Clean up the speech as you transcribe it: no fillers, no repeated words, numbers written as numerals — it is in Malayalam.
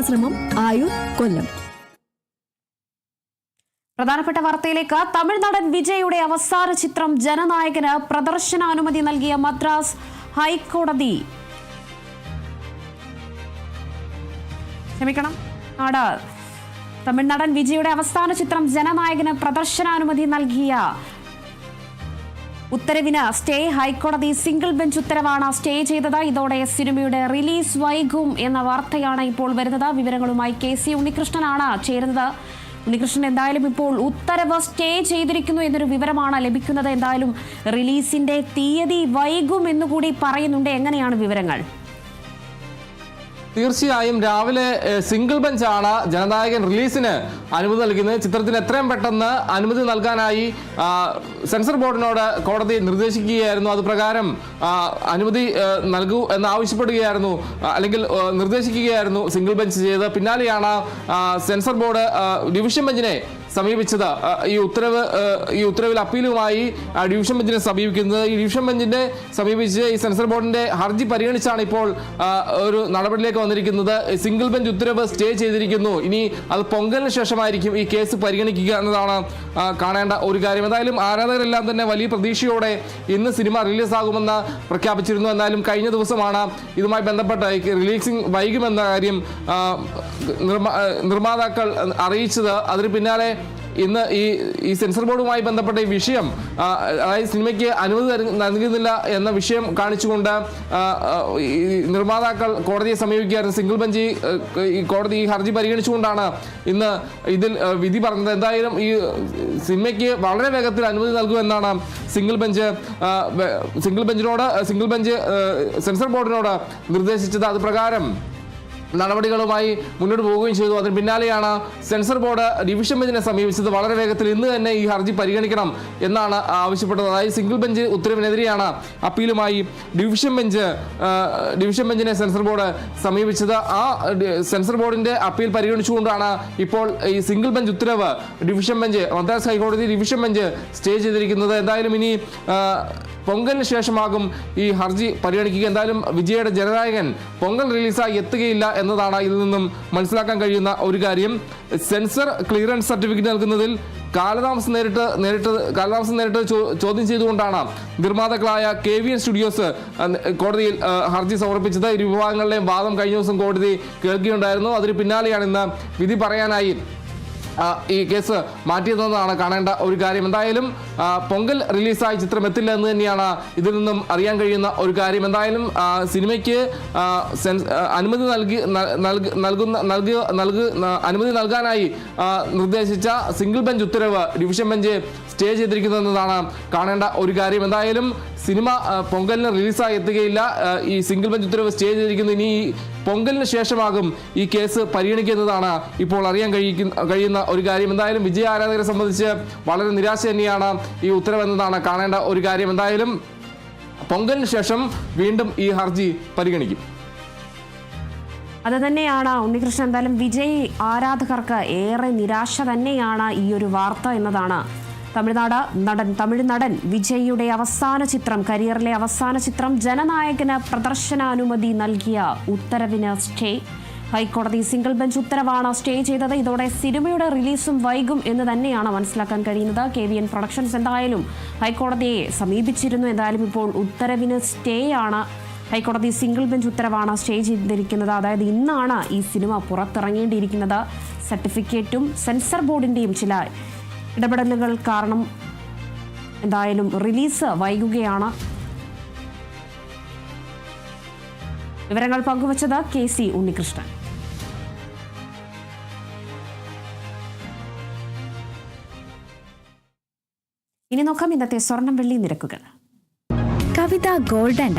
ചികിത്സാശ്രമം ആയുർ കൊല്ലം. പ്രധാനപ്പെട്ട വാർത്തയിലേക്ക്. തമിഴ് നടൻ വിജയുടെ അവസാന ചിത്രം ജനനായകന് പ്രദർശനാനുമതി നൽകിയ മദ്രാസ് ഹൈക്കോടതി. തമിഴ് നടൻ വിജയുടെ അവസാന ചിത്രം ജനനായകന് പ്രദർശനാനുമതി നൽകിയ ഉത്തരവിന് സ്റ്റേ ഹൈക്കോടതി സിംഗിൾ ബെഞ്ച് ഉത്തരവാണ് സ്റ്റേ ചെയ്തത്. ഇതോടെ സിനിമയുടെ റിലീസ് വൈകും എന്ന വാർത്തയാണ് ഇപ്പോൾ വരുന്നത്. വിവരങ്ങളുമായി KC ഉണ്ണികൃഷ്ണനാണ് ചേരുന്നത്. ഉണ്ണികൃഷ്ണൻ, എന്തായാലും ഇപ്പോൾ ഉത്തരവ് സ്റ്റേ ചെയ്തിരിക്കുന്നു എന്നൊരു വിവരമാണ് ലഭിക്കുന്നത്. എന്തായാലും റിലീസിന്റെ തീയതി വൈകും എന്നുകൂടി പറയുന്നുണ്ട്. എങ്ങനെയാണ് വിവരങ്ങൾ? തീർച്ചയായും രാവിലെ സിംഗിൾ ബെഞ്ചാണ് ജനനായകൻ റിലീസിന് അനുമതി നൽകുന്നത്. ചിത്രത്തിന് എത്രയും പെട്ടെന്ന് അനുമതി നൽകാനായി സെൻസർ ബോർഡിനോട് കോടതി നിർദ്ദേശിക്കുകയായിരുന്നു. അത് പ്രകാരം അനുമതി നൽകൂ എന്നാവശ്യപ്പെടുകയായിരുന്നു, അല്ലെങ്കിൽ നിർദ്ദേശിക്കുകയായിരുന്നു സിംഗിൾ ബെഞ്ച് ചെയ്തത്. പിന്നാലെയാണ് സെൻസർ ബോർഡ് ഡിവിഷൻ ബെഞ്ചിനെ സമീപിച്ചത്. ഈ ഉത്തരവിൽ അപ്പീലുമായി ഡിവിഷൻ ബെഞ്ചിനെ സമീപിക്കുന്നത്. ഈ ഡിവിഷൻ ബെഞ്ചിനെ സമീപിച്ച് ഈ സെൻസർ ബോർഡിന്റെ ഹർജി പരിഗണിച്ചാണ് ഇപ്പോൾ ഒരു നടപടിയിലേക്ക് വന്നിരിക്കുന്നത്. സിംഗിൾ ബെഞ്ച് ഉത്തരവ് സ്റ്റേ ചെയ്തിരിക്കുന്നു. ഇനി അത് പൊങ്കലിന് ശേഷമായിരിക്കും ഈ കേസ് പരിഗണിക്കുക എന്നതാണ് കാണേണ്ട ഒരു കാര്യം. എന്തായാലും ആരാധകരെല്ലാം തന്നെ വലിയ പ്രതീക്ഷയോടെ ഇന്ന് സിനിമ റിലീസാകുമെന്ന് പ്രഖ്യാപിച്ചിരുന്നു. എന്നാലും കഴിഞ്ഞ ദിവസമാണ് ഇതുമായി ബന്ധപ്പെട്ട റിലീസിംഗ് വൈകുമെന്ന കാര്യം നിർമ്മാതാക്കൾ അറിയിച്ചത്. അതിന് പിന്നാലെ ഇന്ന് ഈ സെൻസർ ബോർഡുമായി ബന്ധപ്പെട്ട ഈ വിഷയം, അതായത് സിനിമയ്ക്ക് അനുമതി നൽകുന്നില്ല എന്ന വിഷയം കാണിച്ചുകൊണ്ട് നിർമ്മാതാക്കൾ കോടതിയെ സമീപിക്കുകയായിരുന്നു. സിംഗിൾ ബെഞ്ച് കോടതി ഈ ഹർജി പരിഗണിച്ചുകൊണ്ടാണ് ഇന്ന് ഇതിൽ വിധി പറഞ്ഞത്. എന്തായാലും ഈ സിനിമയ്ക്ക് വളരെ വേഗത്തിൽ അനുമതി നൽകുമെന്നാണ് സിംഗിൾ ബെഞ്ച് സെൻസർ ബോർഡിനോട് നിർദ്ദേശിച്ചത്. അത് പ്രകാരം നടപടികളുമായി മുന്നോട്ട് പോവുകയും ചെയ്തു. അതിന് പിന്നാലെയാണ് സെൻസർ ബോർഡ് ഡിവിഷൻ ബെഞ്ചിനെ സമീപിച്ചത്. വളരെ വേഗത്തിൽ ഇന്ന് തന്നെ ഈ ഹർജി പരിഗണിക്കണം എന്നാണ് ആവശ്യപ്പെട്ടത്. അതായത് സിംഗിൾ ബെഞ്ച് ഉത്തരവിനെതിരെയാണ് അപ്പീലുമായി ഡിവിഷൻ ബെഞ്ചിനെ സെൻസർ ബോർഡ് സമീപിച്ചത്. ആ സെൻസർ ബോർഡിന്റെ അപ്പീൽ പരിഗണിച്ചുകൊണ്ടാണ് ഇപ്പോൾ ഈ സിംഗിൾ ബെഞ്ച് ഉത്തരവ് മദ്രാസ് ഹൈക്കോടതി ഡിവിഷൻ ബെഞ്ച് സ്റ്റേ ചെയ്തിരിക്കുന്നത്. എന്തായാലും ഇനി പൊങ്കലിന് ശേഷമാകും ഈ ഹർജി പരിഗണിക്കുക. എന്തായാലും വിജയുടെ ജനനായകൻ പൊങ്കൽ റിലീസായി എത്തുകയില്ല എന്നതാണ് ഇതിൽ നിന്നും മനസ്സിലാക്കാൻ കഴിയുന്ന ഒരു കാര്യം. സെൻസർ ക്ലിയറൻസ് സർട്ടിഫിക്കറ്റ് നൽകുന്നതിൽ കാലതാമസം നേരിട്ട് ചോദ്യം ചെയ്തുകൊണ്ടാണ് നിർമ്മാതാക്കളായ KVN സ്റ്റുഡിയോസ് കോടതിയിൽ ഹർജി സമർപ്പിച്ചത്. ഇരു വിഭാഗങ്ങളുടെയും വാദം കഴിഞ്ഞ ദിവസം കോടതി കേൾക്കുകയുണ്ടായിരുന്നു. അതിന് പിന്നാലെയാണ് ഇന്ന് വിധി പറയാനായി ഈ കേസ് മാറ്റിയതെന്നാണ് കാണേണ്ട ഒരു കാര്യം. എന്തായാലും പൊങ്കൽ റിലീസായി ചിത്രം എത്തില്ല എന്ന് തന്നെയാണ് ഇതിൽ നിന്നും അറിയാൻ കഴിയുന്ന ഒരു കാര്യം. എന്തായാലും സിനിമയ്ക്ക് അനുമതി അനുമതി നൽകാനായി നിർദ്ദേശിച്ച സിംഗിൾ ബെഞ്ച് ഉത്തരവ് ഡിവിഷൻ ബെഞ്ച് സ്റ്റേ ചെയ്തിരിക്കുന്നതെന്നതാണ് കാണേണ്ട ഒരു കാര്യം. എന്തായാലും സിനിമ പൊങ്കലിന് റിലീസായി എത്തുകയില്ല. ഈ സിംഗിൾ ബെഞ്ച് ഉത്തരവ് സ്റ്റേ ചെയ്തിരിക്കുന്നു. ഇനി പൊങ്കലിന് ശേഷമാകും ഈ കേസ് പരിഗണിക്കുന്നതാണ് ഇപ്പോൾ അറിയാൻ കഴിയുന്ന ഒരു കാര്യം. എന്തായാലും വിജയ ആരാധകരെ സംബന്ധിച്ച് വളരെ നിരാശ തന്നെയാണ് ഈ ഉത്തരവെന്നതാണ് കാണേണ്ട ഒരു കാര്യം. എന്തായാലും പൊങ്കലിന് ശേഷം വീണ്ടും ഈ ഹർജി പരിഗണിക്കും. അത് തന്നെയാണ് ഉണ്ണികൃഷ്ണൻ. എന്തായാലും വിജയ് ആരാധകർക്ക് ഏറെ നിരാശ തന്നെയാണ് ഈ ഒരു വാർത്ത എന്നതാണ്. തമിഴ് നടൻ വിജയുടെ അവസാന ചിത്രം, കരിയറിലെ അവസാന ചിത്രം ജനനായകന് പ്രദർശനാനുമതി നൽകിയ ഉത്തരവിന് സ്റ്റേ. ഹൈക്കോടതി സിംഗിൾ ബെഞ്ച് ഉത്തരവാണ് സ്റ്റേ ചെയ്തത്. ഇതോടെ സിനിമയുടെ റിലീസും വൈകും എന്ന് തന്നെയാണ് മനസ്സിലാക്കാൻ കഴിയുന്നത്. KVN പ്രൊഡക്ഷൻസ് എന്തായാലും ഹൈക്കോടതിയെ സമീപിച്ചിരുന്നു. എന്തായാലും ഇപ്പോൾ ഉത്തരവിന് സ്റ്റേ ആണ്. ഹൈക്കോടതി സിംഗിൾ ബെഞ്ച് ഉത്തരവാണ് സ്റ്റേ ചെയ്തിരിക്കുന്നത്. അതായത് ഇന്നാണ് ഈ സിനിമ പുറത്തിറങ്ങേണ്ടിയിരിക്കുന്നത്. സർട്ടിഫിക്കറ്റും സെൻസർ ബോർഡിൻ്റെയും ചില ഇടപെടലുകൾ കാരണം എന്തായാലും റിലീസ് വൈകുകയാണ്. വിവരങ്ങൾ പങ്കുവച്ചത് KC ഉണ്ണികൃഷ്ണൻ. ഇനി നോക്കാം ഇന്നത്തെ സ്വർണം വെള്ളി നിരക്കുകൾ. കവിത ഗോൾഡ് ആൻഡ്